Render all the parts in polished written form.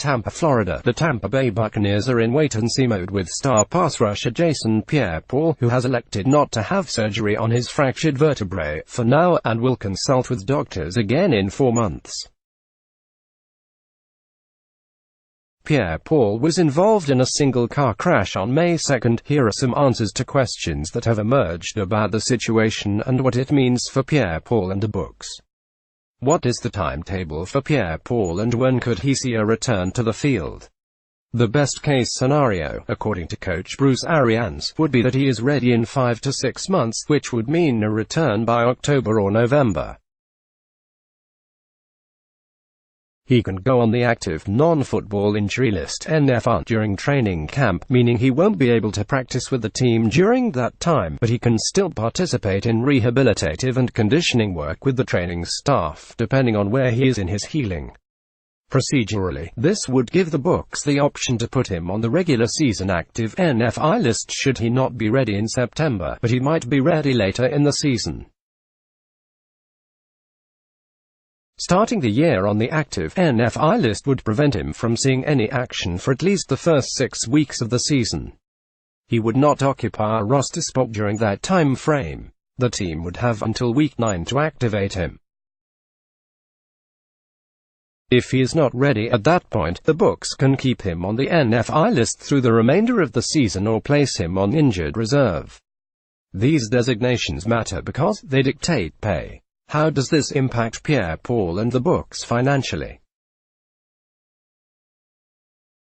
Tampa, Florida. The Tampa Bay Buccaneers are in wait-and-see mode with star pass rusher Jason Pierre-Paul, who has elected not to have surgery on his fractured vertebrae for now, and will consult with doctors again in 4 months. Pierre-Paul was involved in a single car crash on May 2. Here are some answers to questions that have emerged about the situation and what it means for Pierre-Paul and the Bucs. What is the timetable for Pierre-Paul and when could he see a return to the field? The best-case scenario, according to coach Bruce Arians, would be that he is ready in 5 to 6 months, which would mean a return by October or November. He can go on the active non-football injury list (NFI) during training camp, meaning he won't be able to practice with the team during that time, but he can still participate in rehabilitative and conditioning work with the training staff, depending on where he is in his healing. Procedurally, this would give the Bucs the option to put him on the regular season active NFI list should he not be ready in September, but he might be ready later in the season. Starting the year on the active NFI list would prevent him from seeing any action for at least the first 6 weeks of the season. He would not occupy a roster spot during that time frame. The team would have until week 9 to activate him. If he is not ready at that point, the Bucs can keep him on the NFI list through the remainder of the season or place him on injured reserve. These designations matter because they dictate pay. How does this impact Pierre-Paul and the Bucs financially?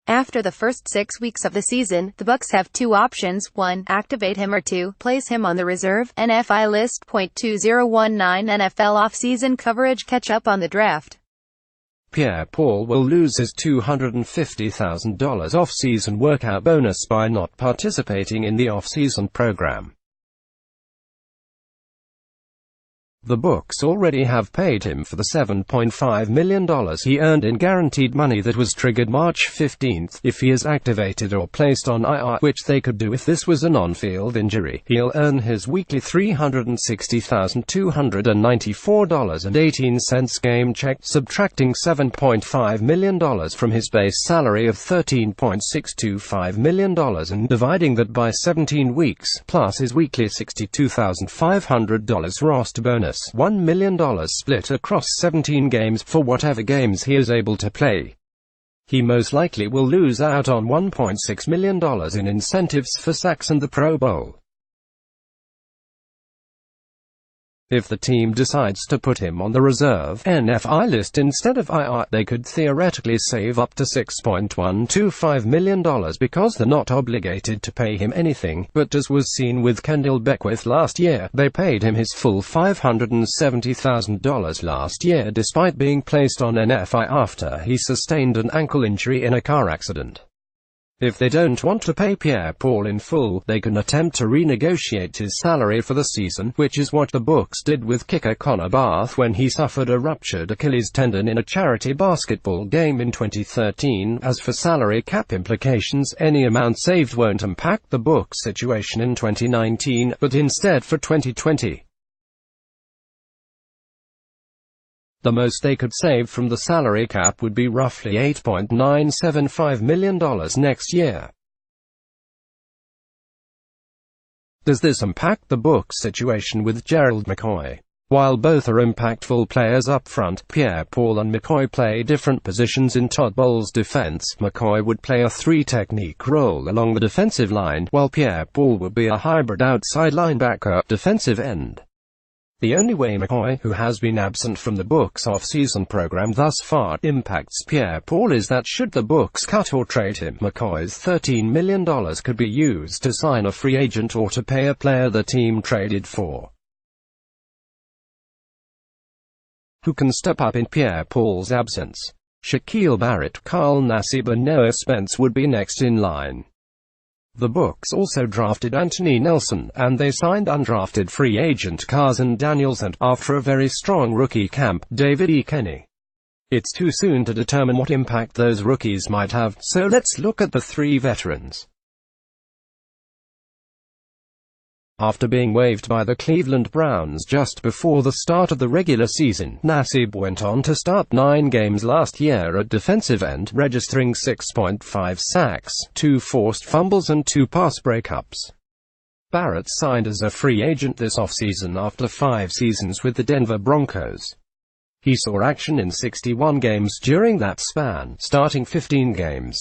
After the first 6 weeks of the season, the Bucs have 2 options: 1. Activate him, or 2. Place him on the reserve NFI list. 2019 NFL offseason coverage. Catch up on the draft. Pierre-Paul will lose his $250,000 off-season workout bonus by not participating in the off-season program. The Bucs already have paid him for the $7.5 million he earned in guaranteed money that was triggered March 15. If he is activated or placed on IR, which they could do if this was an on-field injury, he'll earn his weekly $360,294.18 game check, subtracting $7.5 million from his base salary of $13.625 million and dividing that by 17 weeks, plus his weekly $62,500 roster bonus. $1 million split across 17 games for whatever games he is able to play. He most likely will lose out on $1.6 million in incentives for sacks and the Pro Bowl. If the team decides to put him on the reserve NFI list instead of IR, they could theoretically save up to $6.125 million because they're not obligated to pay him anything, but as was seen with Kendall Beckwith last year, they paid him his full $570,000 last year despite being placed on NFI after he sustained an ankle injury in a car accident. If they don't want to pay Pierre-Paul in full, they can attempt to renegotiate his salary for the season, which is what the Bucs did with kicker Connor Barth when he suffered a ruptured Achilles tendon in a charity basketball game in 2013. As for salary cap implications, any amount saved won't impact the Bucs situation in 2019, but instead for 2020. The most they could save from the salary cap would be roughly $8.975 million next year. Does this impact the Bucs situation with Gerald McCoy? While both are impactful players up front, Pierre-Paul and McCoy play different positions in Todd Bowles' defense. McCoy would play a 3-technique role along the defensive line, while Pierre-Paul would be a hybrid outside linebacker, defensive end. The only way McCoy, who has been absent from the Bucs off-season program thus far, impacts Pierre-Paul is that should the Bucs cut or trade him, McCoy's $13 million could be used to sign a free agent or to pay a player the team traded for. Who can step up in Pierre-Paul's absence? Shaquille Barrett, Carl Nassib and Noah Spence would be next in line. The Bucs also drafted Anthony Nelson, and they signed undrafted free agent Carson Daniels and, after a very strong rookie camp, David E. Kenny. It's too soon to determine what impact those rookies might have, so let's look at the 3 veterans. After being waived by the Cleveland Browns just before the start of the regular season, Nassib went on to start 9 games last year at defensive end, registering 6.5 sacks, 2 forced fumbles and 2 pass breakups. Barrett signed as a free agent this offseason after 5 seasons with the Denver Broncos. He saw action in 61 games during that span, starting 15 games.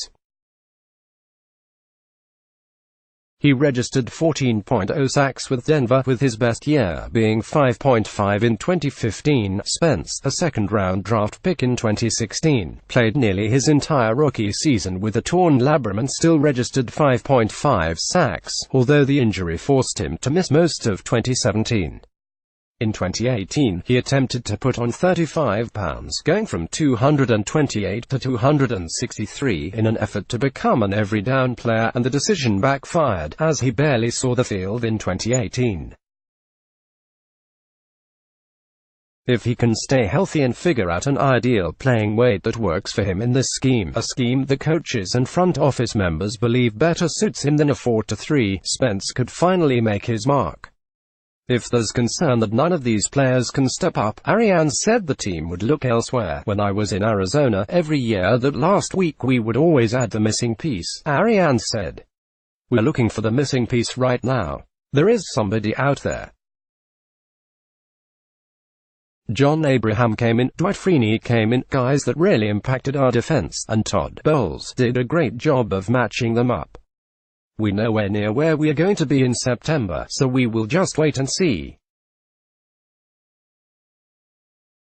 He registered 14.0 sacks with Denver, with his best year being 5.5 in 2015. Spence, a second-round draft pick in 2016, played nearly his entire rookie season with a torn labrum and still registered 5.5 sacks, although the injury forced him to miss most of 2017. In 2018, he attempted to put on 35 pounds, going from 228 to 263 in an effort to become an every-down player, and the decision backfired, as he barely saw the field in 2018. If he can stay healthy and figure out an ideal playing weight that works for him in this scheme, a scheme the coaches and front office members believe better suits him than a 4-3, Spence could finally make his mark. If there's concern that none of these players can step up, Arians said the team would look elsewhere. When I was in Arizona, every year that last week we would always add the missing piece, Arians said. We're looking for the missing piece right now. There is somebody out there. John Abraham came in, Dwight Freeney came in, guys that really impacted our defense, and Todd Bowles did a great job of matching them up. We're nowhere near where we are going to be in September, so we will just wait and see.